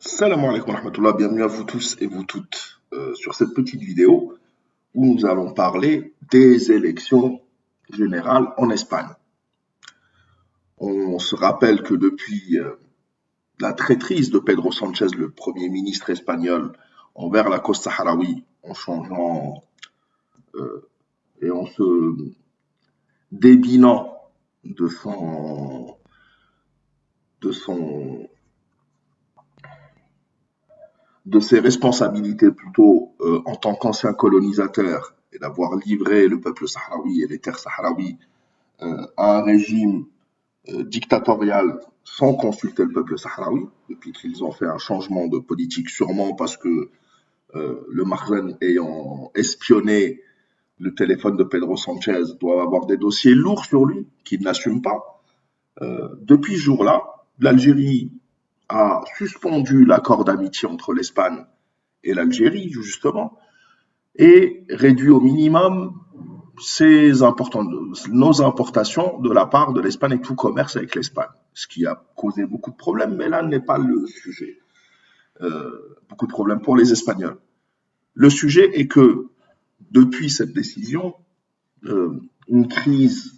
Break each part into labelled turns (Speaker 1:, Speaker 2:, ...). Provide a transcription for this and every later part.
Speaker 1: Salam alaikum wa rahmatullah, bienvenue à vous tous et vous toutes sur cette petite vidéo où nous allons parler des élections générales en Espagne. On se rappelle que depuis la traîtrise de Pedro Sánchez, le premier ministre espagnol, envers la côte sahraoui, en changeant et en se débilant de son, de son de ses responsabilités plutôt en tant qu'ancien colonisateur et d'avoir livré le peuple sahraoui et les terres sahraouis à un régime dictatorial sans consulter le peuple sahraoui, depuis qu'ils ont fait un changement de politique, sûrement parce que le Mahrez ayant espionné le téléphone de Pedro Sánchez doit avoir des dossiers lourds sur lui qu'il n'assume pas. Depuis ce jour-là, l'Algérie a suspendu l'accord d'amitié entre l'Espagne et l'Algérie, justement, et réduit au minimum nos importations de la part de l'Espagne et tout commerce avec l'Espagne, ce qui a causé beaucoup de problèmes, mais là n'est pas le sujet. Beaucoup de problèmes pour les Espagnols. Le sujet est que depuis cette décision, une crise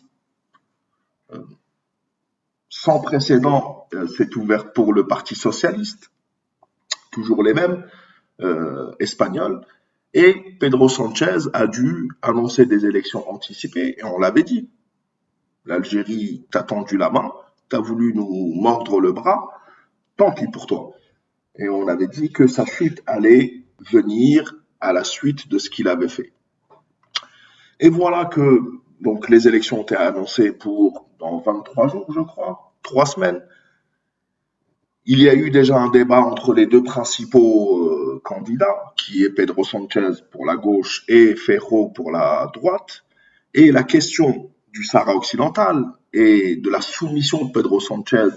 Speaker 1: sans précédent s'est ouverte pour le Parti socialiste, toujours les mêmes, espagnols, et Pedro Sánchez a dû annoncer des élections anticipées, et on l'avait dit. L'Algérie t'a tendu la main, t'a voulu nous mordre le bras, tant pis pour toi. Et on avait dit que sa chute allait venir à la suite de ce qu'il avait fait. Et voilà que donc les élections ont été annoncées pour dans 23 jours, je crois, 3 semaines. Il y a eu déjà un débat entre les deux principaux candidats, qui est Pedro Sánchez pour la gauche et Feijóo pour la droite. Et la question du Sahara occidental et de la soumission de Pedro Sánchez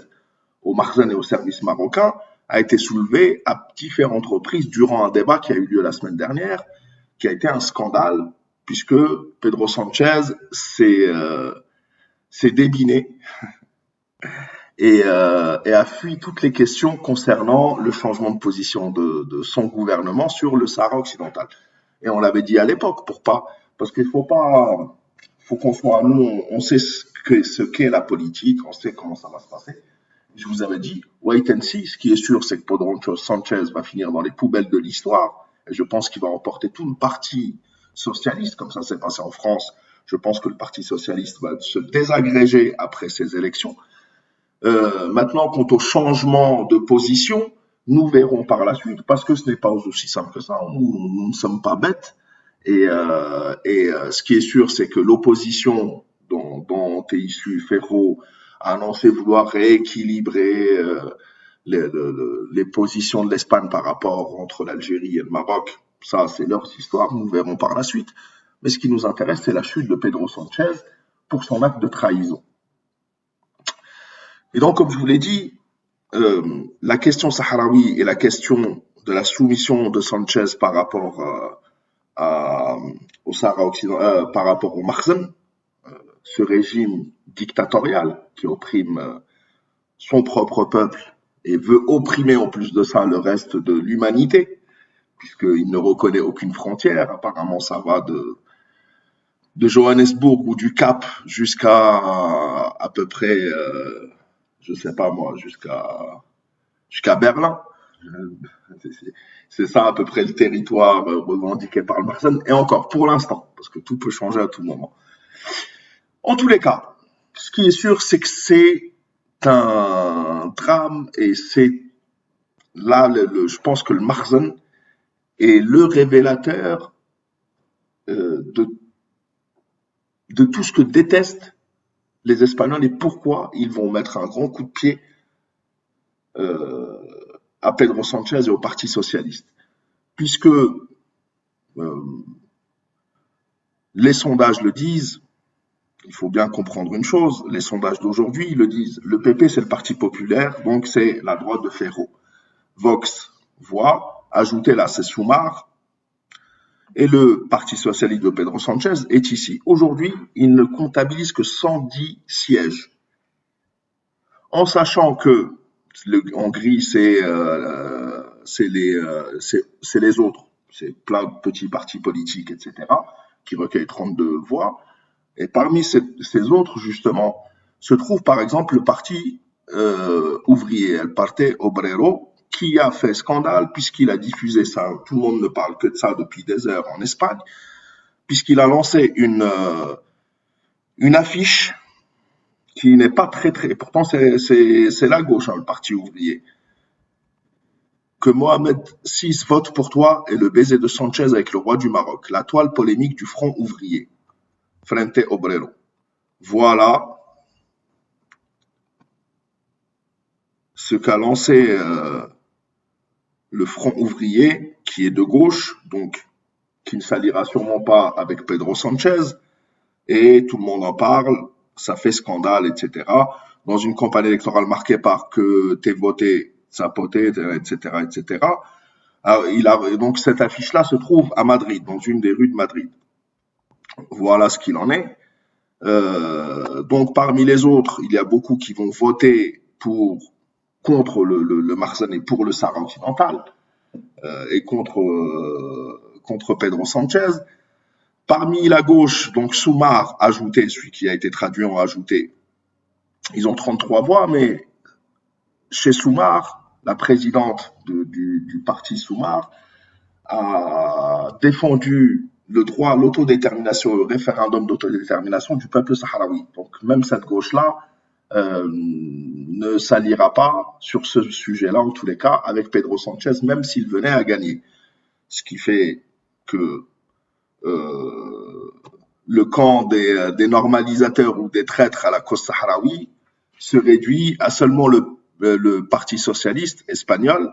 Speaker 1: au Mahrez et au service marocain a été soulevée à différentes reprises durant un débat qui a eu lieu la semaine dernière, qui a été un scandale, puisque Pedro Sánchez s'est débiné et a fui toutes les questions concernant le changement de position de son gouvernement sur le Sahara occidental. Et on l'avait dit à l'époque, parce qu'il faut qu'on soit, nous, on sait ce qu'est la politique, on sait comment ça va se passer. Je vous avais dit, wait and see, ce qui est sûr, c'est que Pedro Sánchez va finir dans les poubelles de l'histoire, et je pense qu'il va emporter tout le parti socialiste, comme ça s'est passé en France. Je pense que le parti socialiste va se désagréger après ces élections. Maintenant, quant au changement de position, nous verrons par la suite, parce que ce n'est pas aussi simple que ça. Nous ne sommes pas bêtes. Ce qui est sûr, c'est que l'opposition dont est issu Feijóo a annoncé vouloir rééquilibrer les positions de l'Espagne par rapport entre l'Algérie et le Maroc. Ça, c'est leur histoire. Nous verrons par la suite. Mais ce qui nous intéresse, c'est la chute de Pedro Sánchez pour son acte de trahison. Et donc, comme je vous l'ai dit, la question sahraoui et la question de la soumission de Sanchez par rapport au Sahara occidental, par rapport au Mahrez, ce régime dictatorial qui opprime son propre peuple et veut opprimer en plus de ça le reste de l'humanité, puisqu'il ne reconnaît aucune frontière. Apparemment, ça va de Johannesburg ou du Cap jusqu'à à peu près je sais pas moi, jusqu'à Berlin. C'est ça à peu près le territoire revendiqué par le Mahrez. Et encore, pour l'instant, parce que tout peut changer à tout moment. En tous les cas, ce qui est sûr, c'est que c'est un drame et c'est là, je pense que le Mahrez est le révélateur de tout ce que détestent les Espagnols et pourquoi ils vont mettre un grand coup de pied à Pedro Sánchez et au Parti socialiste. Puisque les sondages le disent, il faut bien comprendre une chose, les sondages d'aujourd'hui le disent, le PP c'est le Parti populaire, donc c'est la droite de Feijóo. Vox voit, ajoutez là c'est Sumar, et le Parti socialiste de Pedro Sánchez est ici. Aujourd'hui, il ne comptabilise que 110 sièges. En sachant que en gris, c'est c'est les autres. C'est plein de petits partis politiques, etc., qui recueillent 32 voix. Et parmi ces autres, justement, se trouve par exemple le parti ouvrier, El Parte Obrero, qui a fait scandale puisqu'il a diffusé ça. Tout le monde ne parle que de ça depuis des heures en Espagne, puisqu'il a lancé une affiche qui n'est pas très. Pourtant, c'est la gauche, hein, le parti ouvrier. Que Mohamed VI vote pour toi et le baiser de Sanchez avec le roi du Maroc, la toile polémique du front ouvrier. Frente Obrero. Voilà ce qu'a lancé le front ouvrier, qui est de gauche, donc qui ne s'alliera sûrement pas avec Pedro Sanchez, et tout le monde en parle, ça fait scandale, etc. Dans une campagne électorale marquée par que t'es voté, ça poté, etc., etc. Alors, donc cette affiche-là se trouve à Madrid, dans une des rues de Madrid. Voilà ce qu'il en est. Donc parmi les autres, il y a beaucoup qui vont voter contre le Marzane et pour le Sahara occidental et contre Pedro Sanchez. Parmi la gauche, donc Soumar ajouté, celui qui a été traduit en ajouté, ils ont 33 voix, mais chez Soumar, la présidente du parti Soumar a défendu le droit à l'autodétermination, au référendum d'autodétermination du peuple sahraoui. Donc même cette gauche-là ne s'alliera pas sur ce sujet-là, en tous les cas, avec Pedro Sanchez, même s'il venait à gagner. Ce qui fait que le camp des normalisateurs ou des traîtres à la cause sahraoui se réduit à seulement le Parti socialiste espagnol,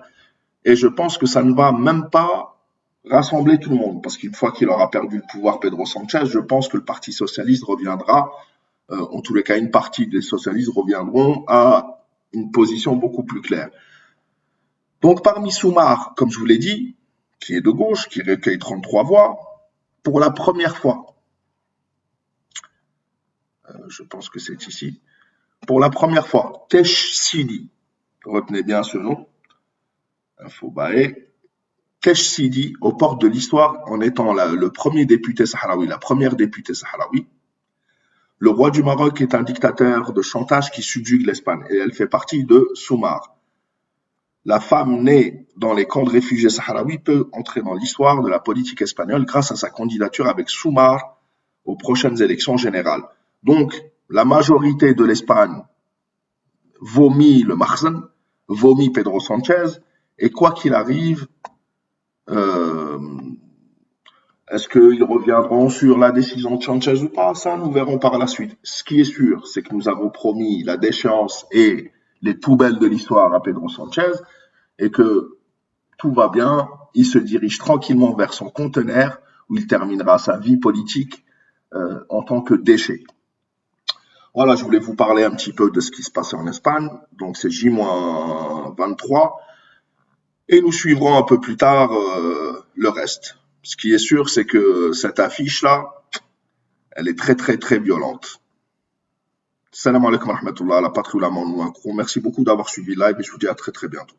Speaker 1: et je pense que ça ne va même pas rassembler tout le monde, parce qu'une fois qu'il aura perdu le pouvoir, Pedro Sanchez, je pense que le Parti socialiste reviendra, en tous les cas une partie des socialistes reviendront à une position beaucoup plus claire. Donc parmi Soumar, comme je vous l'ai dit, qui est de gauche, qui recueille 33 voix, pour la première fois, je pense que c'est ici, pour la première fois, Tesh Sidi, retenez bien ce nom, Infobae, Tesh Sidi, aux portes de l'histoire, en étant le premier député sahraoui, la première députée sahraoui. Le roi du Maroc est un dictateur de chantage qui subjugue l'Espagne, et elle fait partie de Soumar. La femme née dans les camps de réfugiés sahraouis peut entrer dans l'histoire de la politique espagnole grâce à sa candidature avec Soumar aux prochaines élections générales. Donc, la majorité de l'Espagne vomit le Marzane, vomit Pedro Sanchez, et quoi qu'il arrive, est-ce qu'ils reviendront sur la décision de Sanchez ou pas? Ça, nous verrons par la suite. Ce qui est sûr, c'est que nous avons promis la déchéance et les poubelles de l'histoire à Pedro Sanchez, et que tout va bien, il se dirige tranquillement vers son conteneur, où il terminera sa vie politique en tant que déchet. Voilà, je voulais vous parler un petit peu de ce qui se passait en Espagne. Donc c'est J-23. Et nous suivrons un peu plus tard le reste. Ce qui est sûr, c'est que cette affiche-là, elle est très très très violente. Salam alaikum wa rahmatullah, la patrie ou la manou. Merci beaucoup d'avoir suivi le live et je vous dis à très très bientôt.